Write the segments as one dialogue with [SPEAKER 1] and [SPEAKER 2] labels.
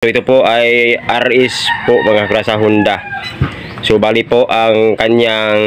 [SPEAKER 1] So ito po ay RS po mga klasa Honda. So bali po ang kanyang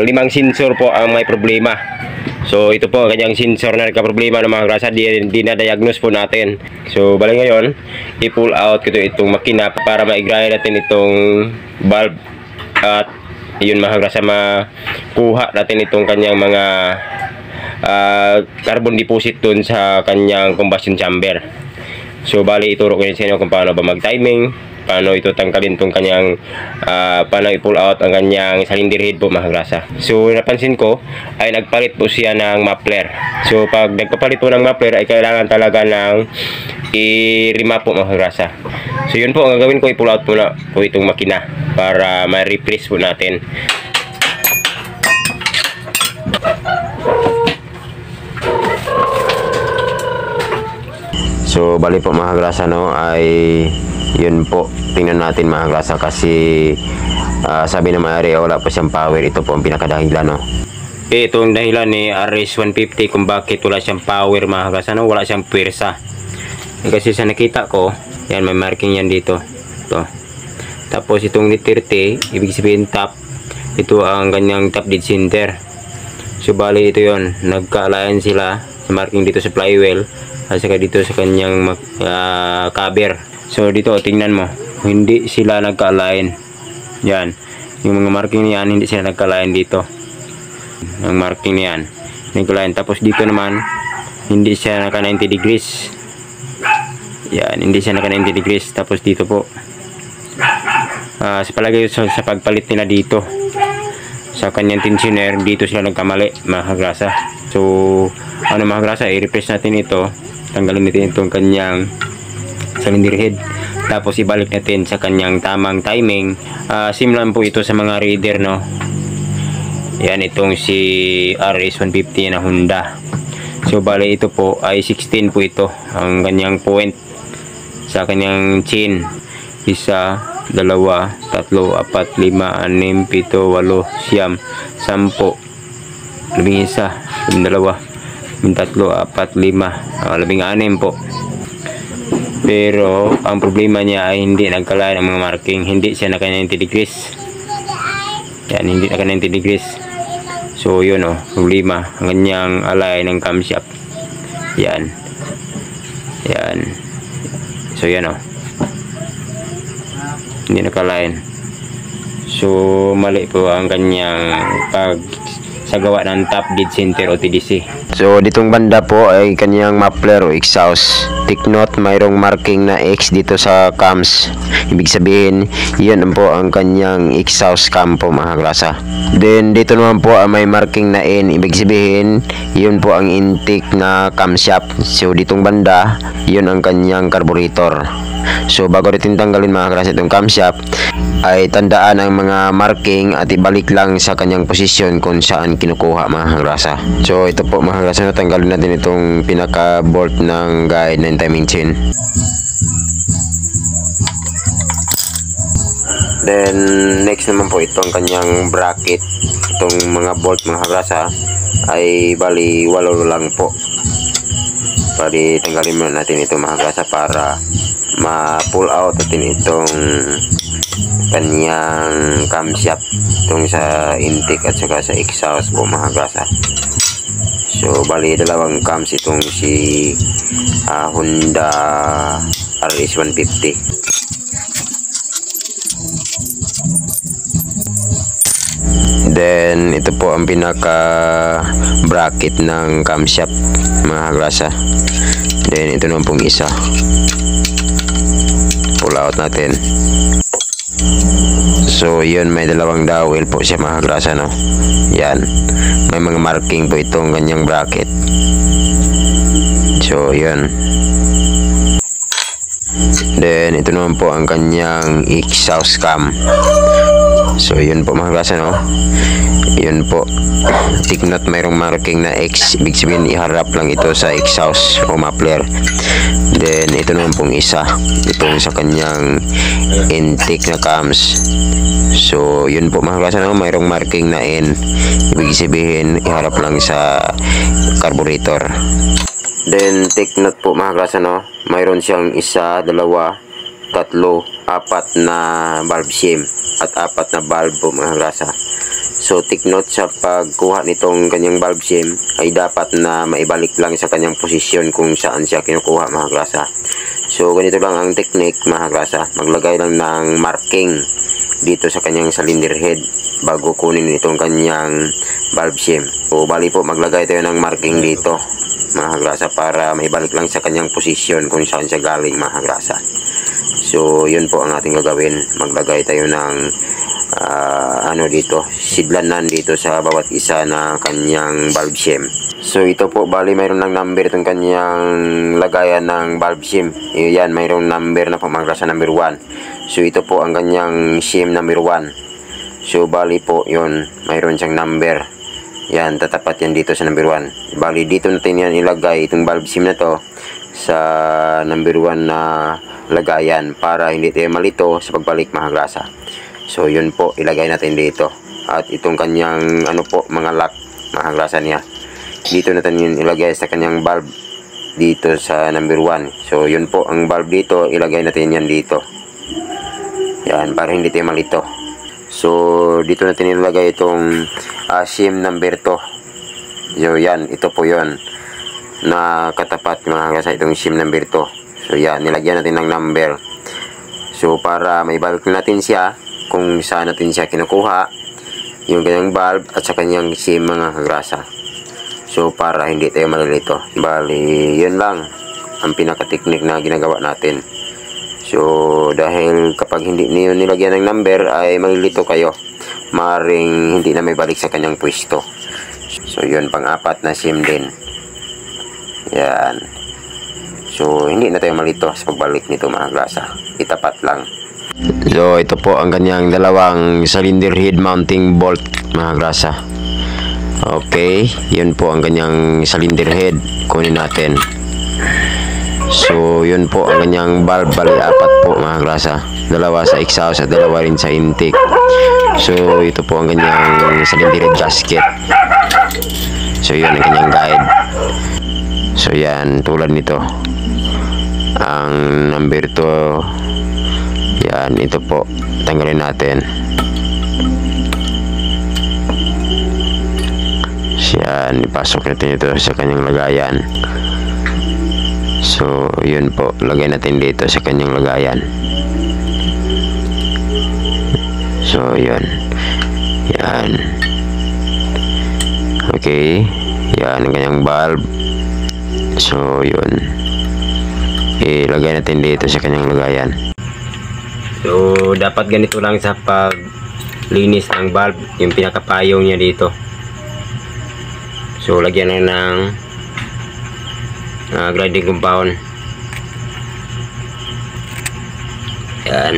[SPEAKER 1] limang sensor po ang may problema. So ito po ang kanyang sensor na nagka-problema ng mga klasa, dinadiagnose po natin. So bali ngayon i-pull out ko itong makina para ma-ignition natin itong valve at yun mga klasa makuha natin itong kanyang mga carbon deposit dun sa kanyang combustion chamber. So bali ituro ko sa inyo kung paano ba mag-timing, paano ito tanggalin tong kanyang paano i-pull out ang kanyang cylinder head po mga klasa. So napansin ko ay nagpalit po siya ng muffler. So pag nagpapalit po ng muffler ay kailangan talaga ng i-remap po mga klasa. So yun po ang gagawin ko, i-pull out muna po itong makina para ma-replace po natin. So bali po mga klasa ay yun po, tingnan natin mga klasa kasi sabi na may-ari wala pa siyang power. Ito po ang pinakadahilan ito ang dahilan ni RS150 kung bakit wala siyang power mga klasa wala siyang pwersa. Kasi sa nakita ko yan, may marking yan dito ito. Tapos itong lead 30 ibig sabihin top, ito ang kanyang top dead center. So bali ito yun, nagka-align sila sa marking dito sa flywheel at saka dito sa kanyang cover. So dito tingnan mo, hindi sila nagka-align. Yan, yung mga marking niyan hindi sila nagka-align dito. Ang marking niyan nagka-align. Tapos dito naman hindi siya naka 90 degrees. Yan, hindi siya naka 90 degrees. Tapos dito po sa palagay sa pagpalit nila dito sa kanyang tensioner, dito sila nagkamali mga klasa. So ano mga klasa, i-replace natin ito. Tanggalin natin itong kanyang cylinder head, tapos ibalik natin sa kanyang tamang timing. Same lang po ito sa mga reader yan, itong si RS150 na Honda. So bali ito po ay 16 po ito ang kanyang point sa kanyang chain. 1, 2, 3, 4, 5, 6, 7, 8, 9, 10, 11, 12, 3, 4, 5, 16 po. Pero ang problema niya ay hindi nagkalain ang mga marking, hindi siya naka 90 degrees. Yan, hindi naka 90 degrees. So yun problema ang kanyang alay ng camshaft. Yan. Yan. So yan hindi nakalain. So mali po ang kanyang sa gawa ng top dead center o TDC. So ditong banda po ay kanyang muffler o exhaust. Take note, mayroong marking na X dito sa cams. Ibig sabihin, yan po ang kanyang exhaust cam po mga klasa. Then dito naman po may marking na N. Ibig sabihin, yun po ang intake na camshaft. So ditong banda, yun ang kanyang carburetor. So bago natin tanggalin mga klasa itong camshaft, ay tandaan ang mga marking at ibalik lang sa kanyang posisyon kung saan kinukuha mga klasa. So ito po mga klasa, natanggalin natin itong pinaka bolt ng guide ng timing chain. Then next naman po itong kanyang bracket. Itong mga bolt mga klasa ay bali 8 lang po. Bali tanggalin muna natin ito mga klasa para ma-pull out natin itong kanyang camshaft, itong sa intake at saka sa exhaust po mga klasa. So bali dalawang cams itong si Honda RS150. Then ito po ang pinaka bracket ng camshaft mga klasa. Then ito naman pong isa, pull out natin. So yun, may dalawang dowel po siya mga klasa yan, may mga marking po itong kanyang bracket. So yun. Then ito naman po ang kanyang exhaust cam. So yun po mga klasa yun po, take note, mayroong marking na X. Ibig sabihin iharap lang ito sa exhaust o muffler. Then ito naman pong isa, itong sa kanyang intake na cams. So yun po mga klasa mayroong marking na N. Ibig sabihin iharap lang sa carburetor. Then take note po mga klase, no, mayroon siyang 1, 2, 3, 4 na valve shim at 4 na valve po mga klase. So take note, sa pagkuha nitong kanyang valve shim ay dapat na maibalik lang sa kanyang posisyon kung saan siya kinukuha mga klase. So ganito lang ang technique mga klase, maglagay lang ng marking dito sa kanyang cylinder head bago kunin itong kanyang valve shim. So bali po maglagay tayo ng marking dito mga grasa para maibalik lang sa kanyang posisyon kung saan siya galing mga grasa. So yun po ang ating gagawin, maglagay tayo ng dito, sidlanan dito sa bawat isa na kanyang valve shim. So ito po bali mayroon ng number itong kanyang lagayan ng valve shim. Yan, mayroong number na po mga grasa, number 1. So ito po ang kanyang shim number 1. So bali po yun, mayroon siyang number. Yan, tatapat yan dito sa number 1. Bali dito natin yan ilagay itong valve shim na to sa number 1 na lagayan para hindi tayo malito sa pagbalik mga grasa. So yun po, ilagay natin dito. At itong kanyang mga lock mga grasa niya, dito natin yun ilagay sa kanyang valve dito sa number 1. So yun po ang valve dito, ilagay natin yan dito. Yan, para hindi tayo malito. So dito natin ilagay itong shim number 2. So yan, ito po yon na katapat mga grasa, itong shim number 2. So yan, nilagyan natin ng number. So para maibalik natin siya kung saan natin siya kinukuha, yung kanyang valve at sa kanyang shim mga kagrasa. So para hindi tayo malilito. Bali yun lang ang pinaka-technique na ginagawa natin. So dahil kapag hindi niyo nilagyan ng number ay malilito kayo, maring hindi na may balik sa kanyang pwesto. So yun, pang-4 na shim din. Yan. So hindi na tayo malito sa pagbalik nito mga grasa, itapat lang. So ito po ang kanyang dalawang cylinder head mounting bolt mga grasa. Okay, yun po ang kanyang cylinder head, kunin natin. So yun po ang kanyang valve, bali 4 po mga grasa, 2 sa exhaust at 2 rin sa intake. So ito po ang kanyang cylinder head gasket. So yun ang kanyang guide. So yan, tulad nito ang number 2. Yan, ito po, tanggalin natin. Yan, ipasok natin ito sa kanyang lagayan. So yun po, lagay natin dito sa kanyang lagayan. So yun, yan. Okay, yan ang kanyang valve. So yun, ilagay natin dito sa kanyang lagayan. So dapat ganito lang sa paglinis ng valve, yung pinakapayong niya dito. So lagyan lang ng grinding compound. Yan.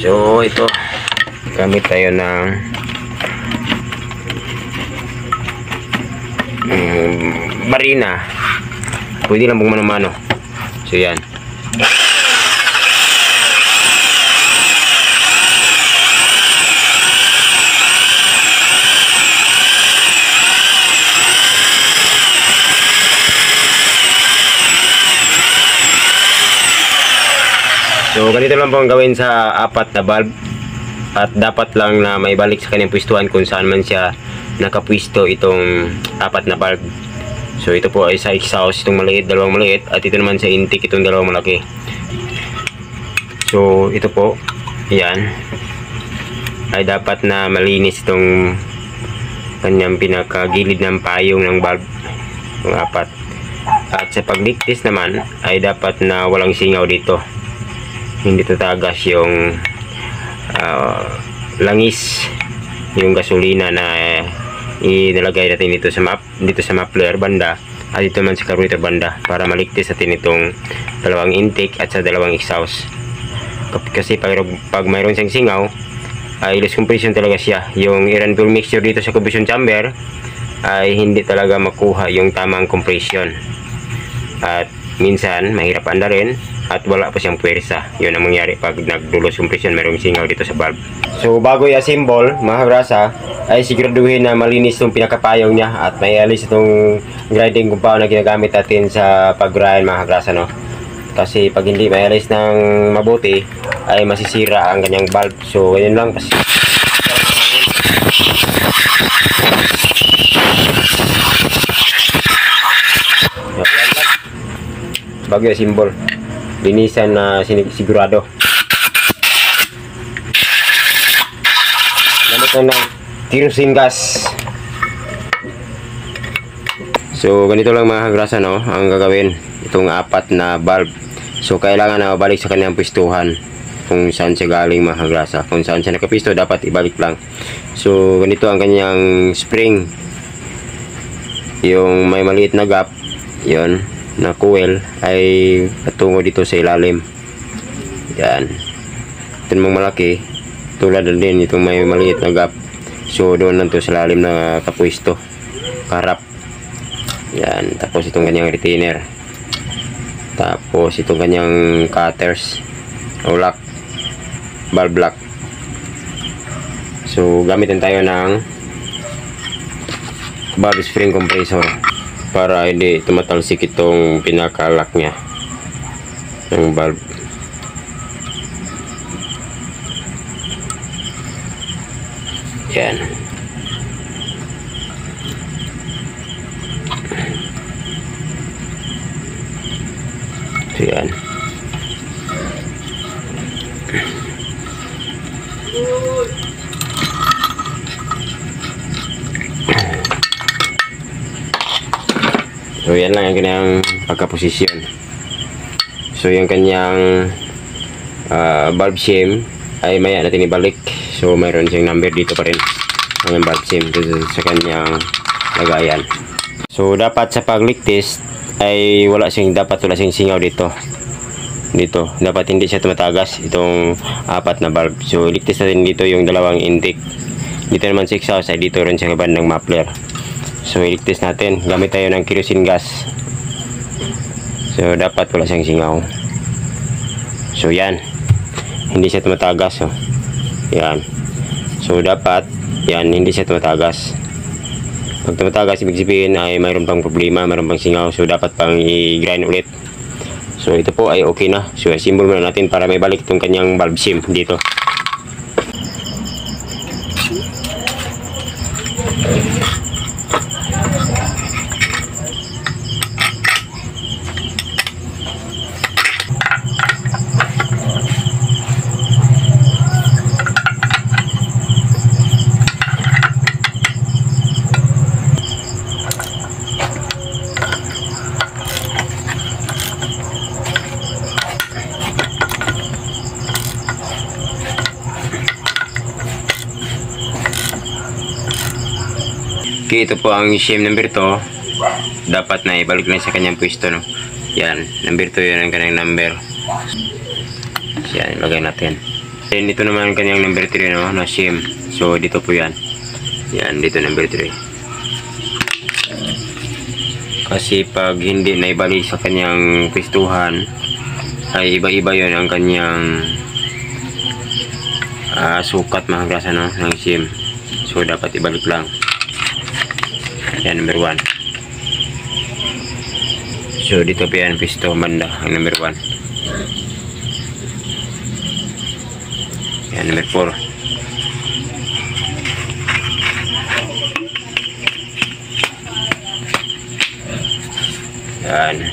[SPEAKER 1] So ito, gamit tayo ng marina, pwede lang pong mano-mano. So yan. So ganito lang po ang gawin sa 4 na valve, at dapat lang na maibalik sa kanyang pwestuhan kung saan man siya nakapwisto itong 4 na valve. So ito po ay sa exhaust, itong maliit, 2 maliit, at ito naman sa intake, itong 2 malaki. So ito po, yan, ay dapat na malinis itong kanyang pinakagilid ng payong ng valve, yung 4. At sa pagligtis naman ay dapat na walang singaw dito, hindi tatagas yung langis, yung gasolina na inilagay natin dito sa muffler banda at dito man sa carburetor banda, para maligtis natin itong 2 intake at sa 2 exhaust. Kasi pag mayroon siyang singaw ay loose compression talaga siya. Yung air and fuel mixture dito sa combustion chamber ay hindi talaga makuha yung tamang compression, at minsan mahirap andarin at wala pa siyang puwersa. Yun ang mangyari pag nagdulos compression, mayroong singaw dito sa valve. So bago i-assemble mga kagrasa, ay siguraduhin na malinis itong pinakapayong niya at may alis itong grinding compound na ginagamit natin sa pag-grind mga kagrasa, no? Kasi pag hindi may alis ng mabuti ay masisira ang kanyang valve. So ganyan lang kasi bago i-assemble, linisan na sigurado. Gamit na ng kerosene gas. So ganito lang mga kagrasa, no, ang gagawin itong 4 na valve. So kailangan na mabalik sa kanyang pistuhan kung saan siya galing mga kagrasa. Kung saan siya nakapisto, dapat ibalik lang. So ganito ang kanyang spring, yung may maliit na gap, yon na coil ay patungo dito sa ilalim. Yan. Ito namang malaki, tulad din itong may maliit na gap. So doon lang to sa ilalim na kapwisto, karap. Yan. Tapos itong kanyang retainer. Tapos itong kanyang cutters o lock, valve lock. So gamitin tayo ng valve spring compressor para hindi tumatalsik itong pinaka-lock niya ng valve. Yan. So yan. So yan lang ang kanyang pagkaposisyon. So yung kanyang valve shim ay maya natin ibalik. So mayroon siyang number dito pa rin ang valve shim dito sa kanyang lagayan. So dapat sa pag-leak test ay wala siyang singaw dito. Dapat hindi siya tumatagas itong 4 na valve. So leak test natin dito yung dalawang intake. Dito naman sa exhaust ay dito rin sa bandang muffler. So i-leak test natin, gamit tayo ng kerosene gas. So dapat wala siyang singaw. So yan, hindi siya tumatagas, oh. Yan. So dapat yan, hindi siya tumatagas. Pag tumatagas, ibig sabihin ay mayroon pang problema, mayroon pang singaw. So dapat pang i-grind ulit. So ito po ay okay na. So assemble muna natin para may balik itong kanyang valve shim dito. Okay, ito po ang shim number 2. Dapat na ibalik lang sa kanyang pwesto, no? Yan, number 2 yun ang kanyang number. Yan, ilagay natin. Then ito naman ang kanyang number 3, no, na shim. So dito po yan. Yan, dito number 3. Kasi pag hindi na ibalik sa kanyang pwestuhan ay iba-iba yun ang kanyang sukat mga kagrasa, no, ng shim. So dapat ibalik lang. Yan, number 1. So dito pa yan, pisto banda ang number 1. Yan, number 4. Yan,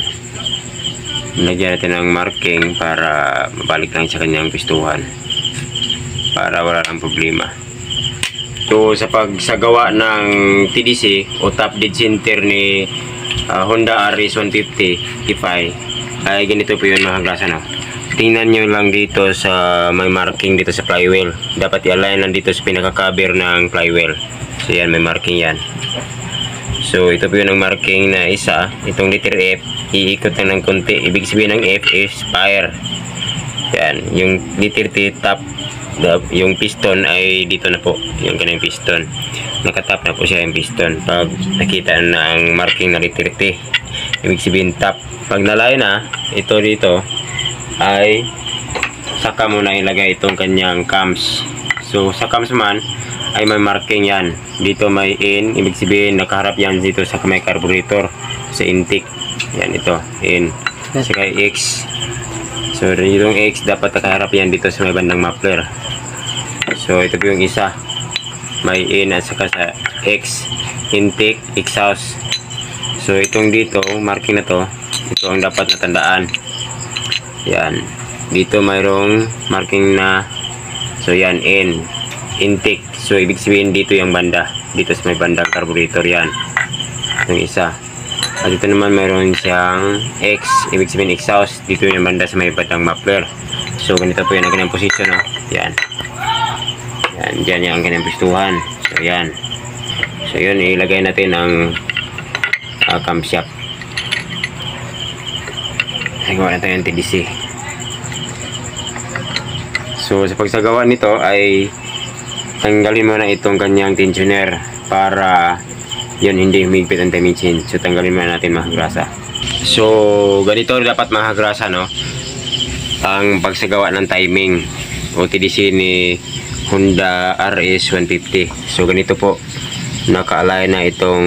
[SPEAKER 1] lagyan natin ng marking para mabalik lang sa kanyang pistuhan para wala ng problema. So sa pagsagawa ng TDC o top dead center ni Honda RS 150 Ti ay ganito po yun mga kagrasa, no? Tingnan nyo lang dito sa may marking dito sa flywheel. Dapat i-align lang dito sa pinaka-cover ng flywheel. So yan, may marking yan. So ito po yun ang marking na isa. Itong letter F, iikot lang ng konti. Ibig sabihin ng F is fire. Yan, yung letter T top. Yung piston ay dito na po, yung kanyang piston, nakatap na po siya yung piston. Pag nakita na ang marking na letter T, ibig sabihin top. Pag nalayo na ito dito, ay saka mo na ilagay itong kanyang cams. So sa cams man ay may marking yan. Dito may in, ibig sabihin nakaharap yan dito sa may carburetor, sa intake. Yan ito, in. Saka X. So itong X dapat nakaharap yan dito sa may bandang muffler. So ito po yung isa. May in at saka sa X, intake, exhaust. So itong dito, marking na to, ito ang dapat natandaan. Yan. Dito mayroong marking na, so yan, in, intake. So ibig sabihin dito yung banda, dito sa may bandang carburetor yan. Itong isa. At ito naman mayroon siyang X, ibig sabihin exhaust, dito yung banda sa may bandang muffler. So ganito po yan ang kanyang position, no? Yan. Yan, dyan yung kanyang pistuhan. So yan. So yun, ilagay natin ang camshaft. Gawa natin yung TDC. So sa pagsagawa nito ay tanggalin mo na itong kanyang tensioner para yun hindi humigpit ang timing chain. So tanggalin mo na natin mga grasa. So ganito dapat mga grasa, no, ang pagsagawa ng timing o TDC ni Honda RS 150. So ganito po, naka-align na itong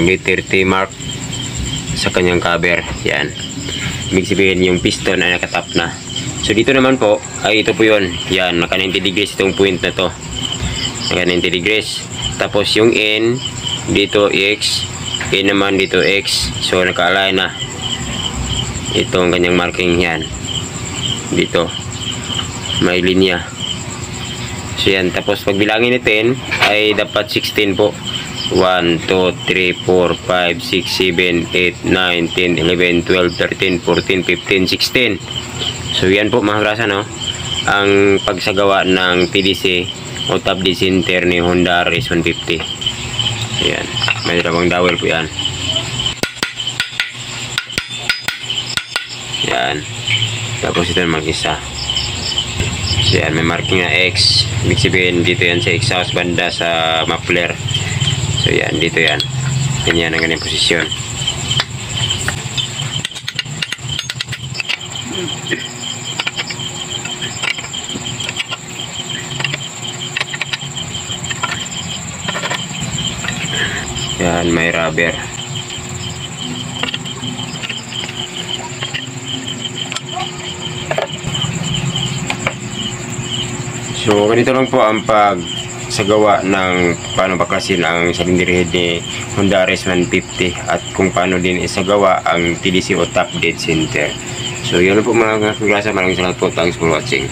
[SPEAKER 1] B30 mark sa kanyang cover. Yan, ibig sabihin yung piston ay nakatap na. So dito naman po ay ito po yun. Yan, naka 90 degrees itong point na to, naka 90 degrees. Tapos yung in dito X, in naman dito X. So naka-align na itong kanyang marking. Yan, dito may linya. So yan, tapos pag bilangin natin ay dapat 16 po. 1, 2, 3, 4, 5, 6, 7, 8, 9, 10, 11, 12, 13, 14, 15, 16. So yan po mga grasa, no, ang pagsagawa ng TDC o top dead center ni Honda RS 150. So yan, may dalawang dowel po yan. Yan, tapos ito naman isa. So yan, may marking na X, ibig sabihin dito yan sa exhaust banda sa muffler. So yan, dito yan, ganyan ang ganyan posisyon. Yan, may rubber. So ganito lang po ang pagsagawa ng paano baklasin ang cylinder head ni Honda RS 150 at kung paano din isagawa ang TDC o top dead center. So yun po mga kagrasa, maraming salamat po, thanks for watching.